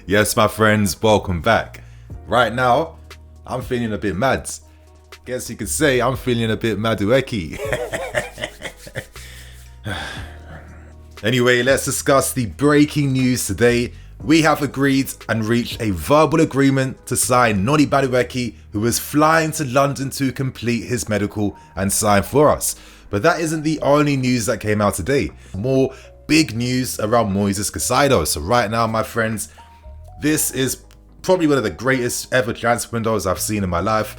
Yes, my friends, welcome back. Right now, I'm feeling a bit mad. Guess you could say I'm feeling a bit Madueke. Anyway, let's discuss the breaking news today. We have agreed and reached a verbal agreement to sign Noni Madueke, who is flying to London to complete his medical and sign for us. But that isn't the only news that came out today. More big news around Moises Caicedo. So right now, my friends, this is probably one of the greatest ever transfer windows I've seen in my life.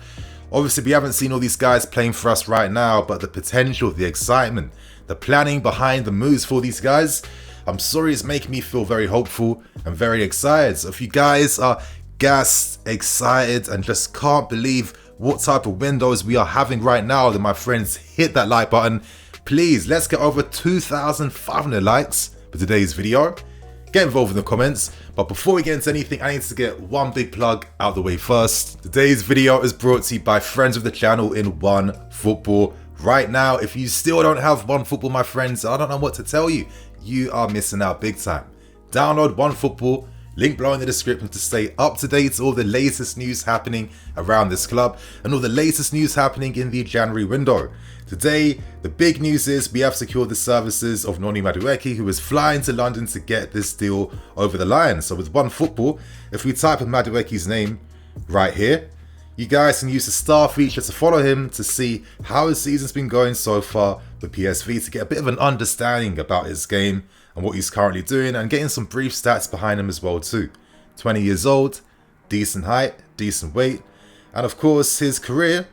Obviously, we haven't seen all these guys playing for us right now, but the potential, the excitement, the planning behind the moves for these guys, I'm sorry, it's making me feel very hopeful and very excited. So if you guys are gassed, excited, and just can't believe what type of windows we are having right now, then my friends, hit that like button. Please, let's get over 2,500 likes for today's video. Get involved in the comments. But before we get into anything, I need to get one big plug out the way first. Today's video is brought to you by friends of the channel in OneFootball. Right now, if you still don't have OneFootball, my friends, I don't know what to tell you. You are missing out big time. Download OneFootball, link below in the description to stay up to date to all the latest news happening around this club and all the latest news happening in the January window. Today, the big news is we have secured the services of Noni Madueke, who is flying to London to get this deal over the line. So with OneFootball, if we type in Madueke's name right here, you guys can use the star feature to follow him to see how his season's been going so far with PSV, to get a bit of an understanding about his game and what he's currently doing, and getting some brief stats behind him as well too. 20 years old, decent height, decent weight, and of course his career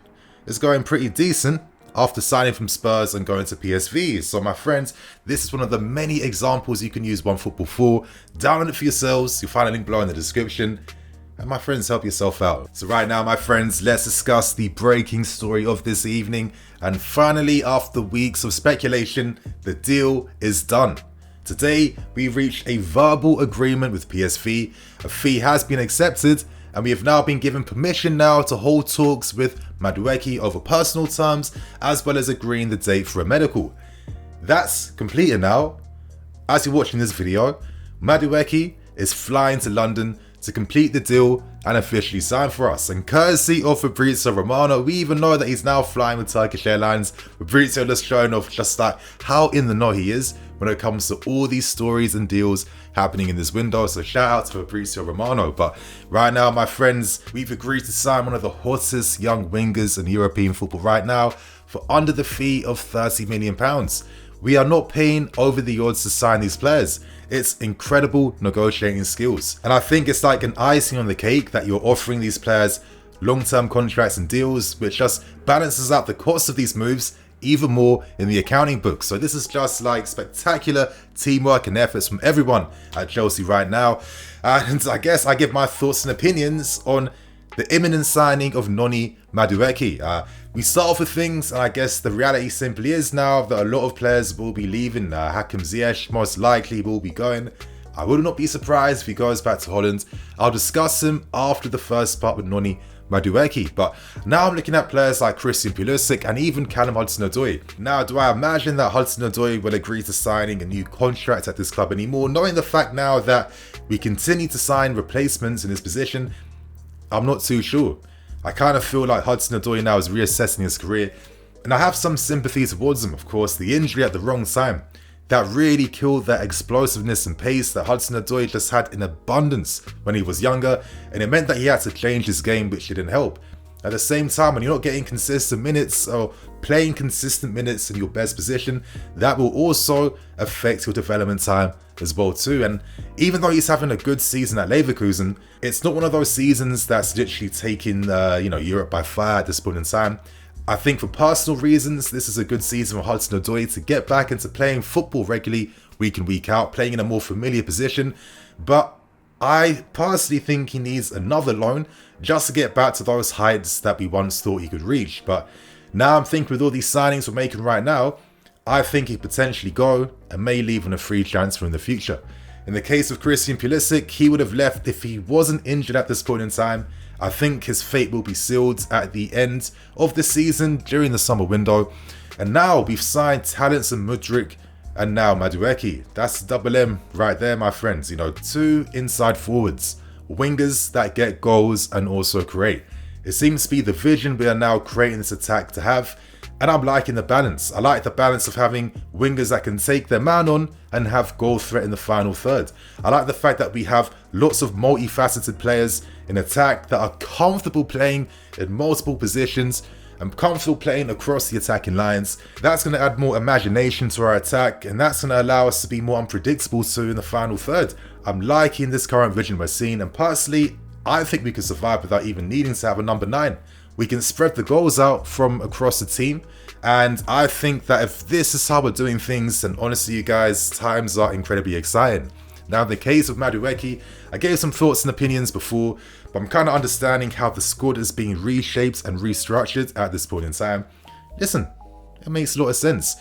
is going pretty decent after signing from Spurs and going to PSV. So my friends, this is one of the many examples you can use OneFootball for. Download it for yourselves. You'll find a link below in the description. And my friends, help yourself out. So right now, my friends, let's discuss the breaking story of this evening. And finally, after weeks of speculation, the deal is done. Today, we reached a verbal agreement with PSV. A fee has been accepted, and we have now been given permission now to hold talks with Madueke over personal terms, as well as agreeing the date for a medical. That's completed now. As you're watching this video, Madueke is flying to London to complete the deal and officially sign for us. And courtesy of Fabrizio Romano, we even know that he's now flying with Turkish Airlines. Fabrizio just showing off just like how in the know he is when it comes to all these stories and deals happening in this window. So shout out to Fabrizio Romano. But right now, my friends, we've agreed to sign one of the hottest young wingers in European football right now for under the fee of £30 million. We are not paying over the odds to sign these players. It's incredible negotiating skills. And I think it's like an icing on the cake that you're offering these players long-term contracts and deals, which just balances out the cost of these moves even more in the accounting books. So this is just like spectacular teamwork and efforts from everyone at Chelsea right now. And I guess I give my thoughts and opinions on the imminent signing of Noni Madueke. We start off with things, and I guess the reality simply is now that a lot of players will be leaving. Hakim Ziyech most likely will be going. I would not be surprised if he goes back to Holland. I'll discuss him after the first part with Noni Madueke. But now I'm looking at players like Christian Pulisic and even Callum Hudson-Odoi. Now, do I imagine that Hudson-Odoi will agree to signing a new contract at this club anymore, knowing the fact now that we continue to sign replacements in his position? I'm not too sure. I kind of feel like Hudson-Odoi now is reassessing his career, and I have some sympathy towards him. Of course, the injury at the wrong time, that really killed that explosiveness and pace that Hudson-Odoi just had in abundance when he was younger, and it meant that he had to change his game, which didn't help. At the same time, when you're not getting consistent minutes or playing consistent minutes in your best position, that will also affect your development time as well too. And even though he's having a good season at Leverkusen, it's not one of those seasons that's literally taking Europe by fire at this point in time. I think for personal reasons, this is a good season for Hudson-Odoi to get back into playing football regularly, week in, week out, playing in a more familiar position. But I personally think he needs another loan just to get back to those heights that we once thought he could reach. But now I'm thinking with all these signings we're making right now, I think he'd potentially go and may leave on a free transfer in the future. In the case of Christian Pulisic, he would have left if he wasn't injured at this point in time. I think his fate will be sealed at the end of the season during the summer window. And now we've signed talents in Mudryk and now Madueke. That's double M right there, my friends. You know, two inside forwards, wingers that get goals and also create. It seems to be the vision we are now creating this attack to have, and I'm liking the balance. I like the balance of having wingers that can take their man on and have goal threat in the final third. I like the fact that we have lots of multifaceted players in attack that are comfortable playing in multiple positions and comfortable playing across the attacking lines. That's going to add more imagination to our attack, and that's going to allow us to be more unpredictable too in the final third. I'm liking this current vision we're seeing, and personally, I think we can survive without even needing to have a number 9. We can spread the goals out from across the team, and I think that if this is how we're doing things, then honestly you guys, times are incredibly exciting. Now in the case of Madueke, I gave some thoughts and opinions before, but I'm kind of understanding how the squad is being reshaped and restructured at this point in time. Listen, it makes a lot of sense.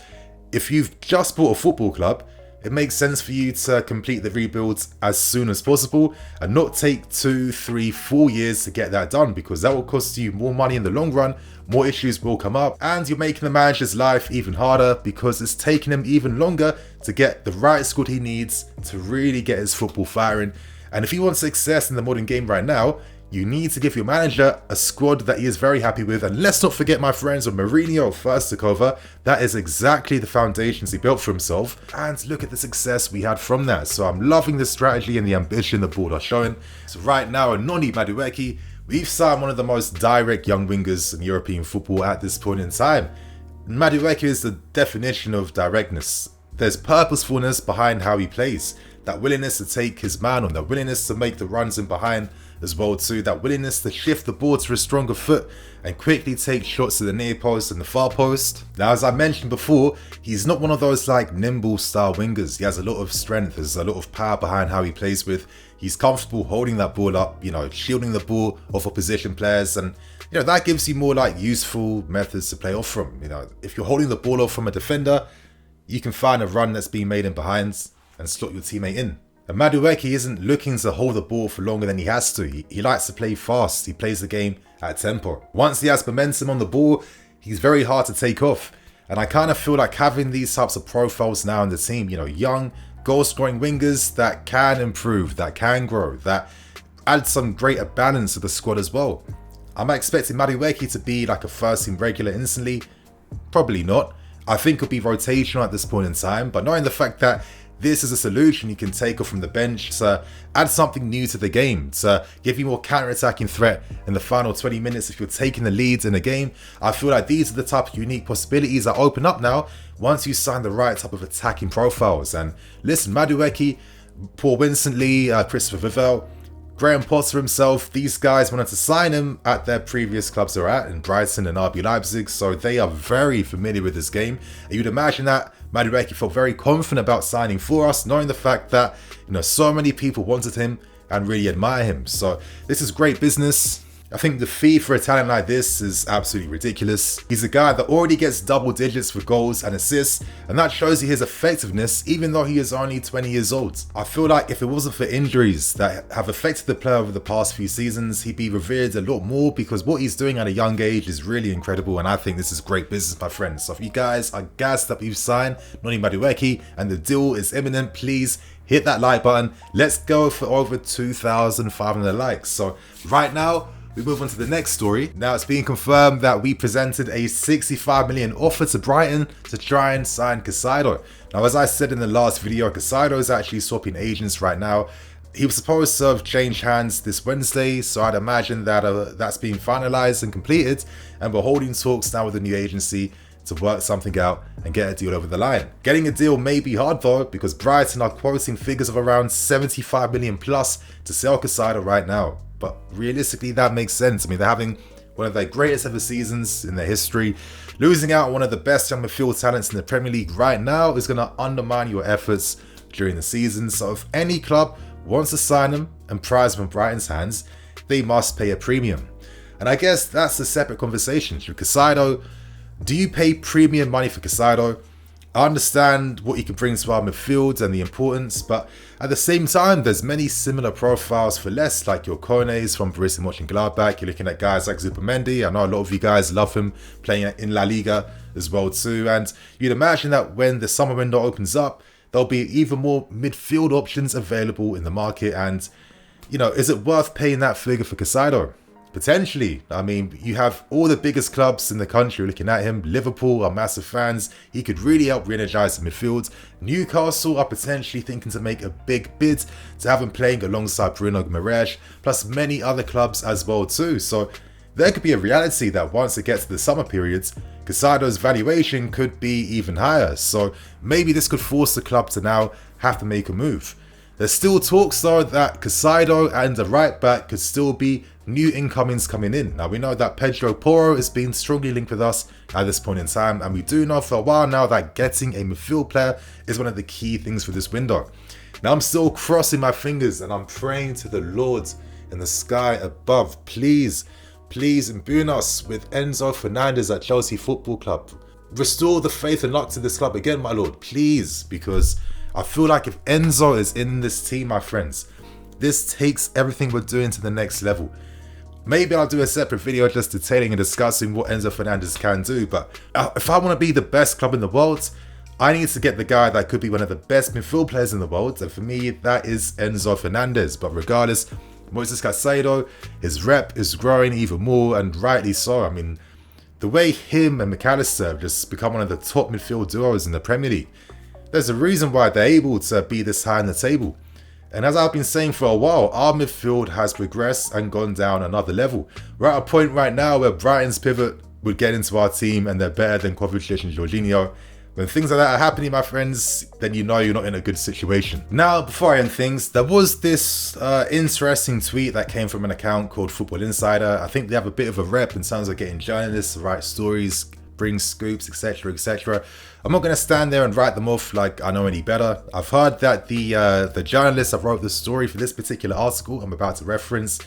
If you've just bought a football club, it makes sense for you to complete the rebuilds as soon as possible and not take 2, 3, 4 years to get that done, because that will cost you more money in the long run, more issues will come up, and you're making the manager's life even harder because it's taking him even longer to get the right squad he needs to really get his football firing. And if he wants success in the modern game right now, you need to give your manager a squad that he is very happy with. And let's not forget, my friends, when Mourinho first took over, that is exactly the foundations he built for himself. And look at the success we had from that. So I'm loving the strategy and the ambition the board are showing. So right now, Noni Madueke, we've signed one of the most direct young wingers in European football at this point in time. Madueke is the definition of directness. There's purposefulness behind how he plays. That willingness to take his man on, that willingness to make the runs in behind as well too, that willingness to shift the ball to a stronger foot and quickly take shots to the near post and the far post. Now, as I mentioned before, he's not one of those like nimble style wingers. He has a lot of strength, there's a lot of power behind how he plays with. He's comfortable holding that ball up, you know, shielding the ball off opposition players, and you know, that gives you more like useful methods to play off from. You know, if you're holding the ball off from a defender, you can find a run that's being made in behind and slot your teammate in. And Madueke isn't looking to hold the ball for longer than he has to. He likes to play fast. He plays the game at tempo. Once he has momentum on the ball, he's very hard to take off. And I kind of feel like having these types of profiles now in the team, you know, young, goal-scoring wingers that can improve, that can grow, that add some greater balance to the squad as well. Am I expecting Madueke to be like a first-team regular instantly? Probably not. I think he'll be rotational at this point in time, but knowing the fact that this is a solution you can take off from the bench to add something new to the game, to give you more counter-attacking threat in the final 20 minutes if you're taking the leads in a game. I feel like these are the type of unique possibilities that open up now once you sign the right type of attacking profiles. And listen, Madueke, Paul Winston-Lee, Christopher Vivell, Graham Potter himself, these guys wanted to sign him at their previous clubs they're at in Brighton and RB Leipzig, so they are very familiar with this game. And you'd imagine that Madueke felt very confident about signing for us, knowing the fact that, you know, so many people wanted him and really admire him. So this is great business. I think the fee for a talent like this is absolutely ridiculous. He's a guy that already gets double digits for goals and assists, and that shows you his effectiveness even though he is only 20 years old. I feel like if it wasn't for injuries that have affected the player over the past few seasons, he'd be revered a lot more, because what he's doing at a young age is really incredible, and I think this is great business, my friends. So if you guys are gassed that we've signed Noni Madueke and the deal is imminent, please hit that like button. Let's go for over 2,500 likes. So right now, we move on to the next story. Now it's being confirmed that we presented a 65 million offer to Brighton to try and sign Caicedo. Now, as I said in the last video, Caicedo is actually swapping agents right now. He was supposed to have changed hands this Wednesday, so I'd imagine that that's being finalized and completed, and we're holding talks now with the new agency to work something out and get a deal over the line. Getting a deal may be hard though, because Brighton are quoting figures of around 75 million plus to sell Caicedo right now. But realistically, that makes sense. I mean, they're having one of their greatest ever seasons in their history. Losing out on one of the best young midfield talents in the Premier League right now is going to undermine your efforts during the season. So if any club wants to sign him and prize him in Brighton's hands, they must pay a premium. And I guess that's a separate conversation. With Caicedo, do you pay premium money for Caicedo? I understand what he can bring to our midfield and the importance, but at the same time, there's many similar profiles for less, like your Kones from Borussia Mönchengladbach. You're looking at guys like Zubimendi. I know a lot of you guys love him playing in La Liga as well too. And you'd imagine that when the summer window opens up, there'll be even more midfield options available in the market. And, you know, is it worth paying that figure for Caicedo? Potentially. I mean, you have all the biggest clubs in the country looking at him. Liverpool are massive fans. He could really help re-energise the midfield. Newcastle are potentially thinking to make a big bid to have him playing alongside Bruno Guimaraes, plus many other clubs as well too. So there could be a reality that once it gets to the summer periods, Caicedo's valuation could be even higher. So maybe this could force the club to now have to make a move. There's still talks though that Caicedo and the right back could still be new incomings coming in. Now we know that Pedro Porro is being strongly linked with us at this point in time, and we do know for a while now that getting a midfield player is one of the key things for this window. Now I'm still crossing my fingers and I'm praying to the Lord in the sky above. Please imbuing us with Enzo Fernandez at Chelsea Football Club. Restore the faith and luck to this club again, my Lord, please, because I feel like if Enzo is in this team, my friends, this takes everything we're doing to the next level. Maybe I'll do a separate video just detailing and discussing what Enzo Fernandez can do, but if I want to be the best club in the world, I need to get the guy that could be one of the best midfield players in the world, and for me, that is Enzo Fernandez. But regardless, Moises Caicedo, his rep is growing even more, and rightly so. I mean, the way him and McAllister have just become one of the top midfield duos in the Premier League, there's a reason why they're able to be this high in the table. And as I've been saying for a while, our midfield has progressed and gone down another level. We're at a point right now where Brighton's pivot would get into our team and they're better than Kovacic and Jorginho. When things like that are happening, my friends, then you know you're not in a good situation. Now, before I end things, there was this interesting tweet that came from an account called Football Insider. I think they have a bit of a rep in terms of getting journalists to write stories, bring scoops, etc, etc. I'm not going to stand there and write them off like I know any better. I've heard that the journalist that wrote the story for this particular article I'm about to reference,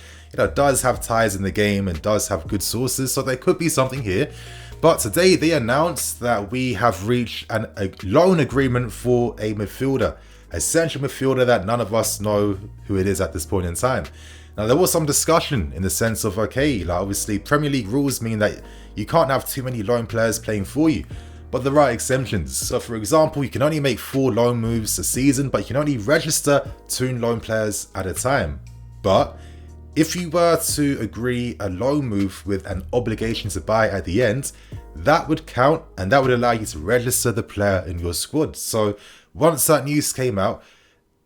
does have ties in the game and does have good sources, so there could be something here. But today they announced that we have reached a loan agreement for a midfielder, a central midfielder that none of us know who it is at this point in time. Now there was some discussion in the sense of, okay, like obviously Premier League rules mean that you can't have too many loan players playing for you, but there are exemptions. So for example, you can only make 4 loan moves a season, but you can only register 2 loan players at a time. But if you were to agree a loan move with an obligation to buy at the end, that would count and that would allow you to register the player in your squad. So once that news came out,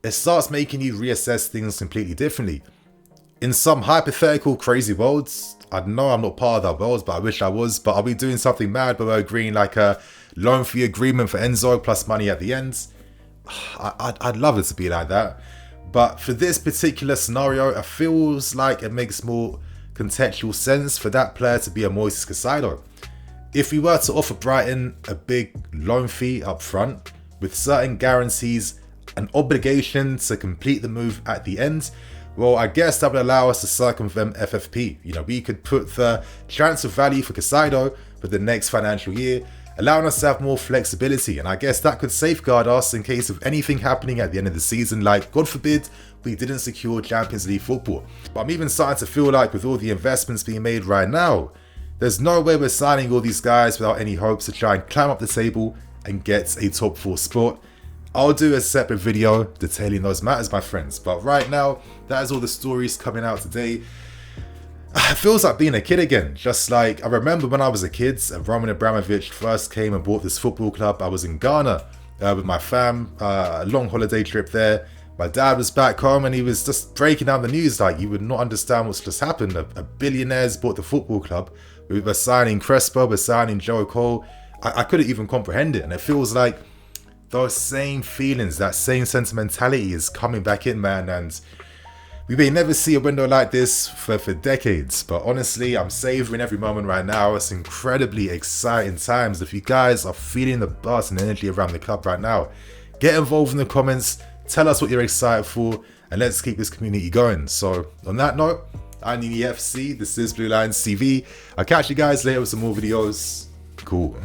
it starts making you reassess things completely differently. In some hypothetical crazy worlds, I know I'm not part of that world, but I wish I was, but are we doing something mad but we're agreeing like a loan fee agreement for Enzo plus money at the end? I'd love it to be like that. But for this particular scenario, it feels like it makes more contextual sense for that player to be a Moises Caicedo. If we were to offer Brighton a big loan fee up front, with certain guarantees, an obligation to complete the move at the end, well, I guess that would allow us to circumvent FFP. We could put the transfer value for Caicedo for the next financial year, allowing us to have more flexibility, and I guess that could safeguard us in case of anything happening at the end of the season, like God forbid we didn't secure Champions League football. But I'm even starting to feel like with all the investments being made right now, there's no way we're signing all these guys without any hopes to try and climb up the table and get a top 4 spot. I'll do a separate video detailing those matters, my friends, but right now that is all the stories coming out today. It feels like being a kid again, just like I remember when I was a kid and Roman Abramovich first came and bought this football club. I was in Ghana with my fam, a long holiday trip there. My dad was back home and he was just breaking down the news like you would not understand what's just happened. A billionaire's bought the football club. We were signing Crespo, we're signing Joe Cole. I couldn't even comprehend it, and it feels like those same feelings, that same sentimentality is coming back in, man, and we may never see a window like this for decades, but honestly, I'm savoring every moment right now. It's incredibly exciting times. If you guys are feeling the buzz and energy around the club right now, get involved in the comments, tell us what you're excited for, and let's keep this community going. So on that note, I'm Noni FC, this is BlueLionsTV. I'll catch you guys later with some more videos. Cool.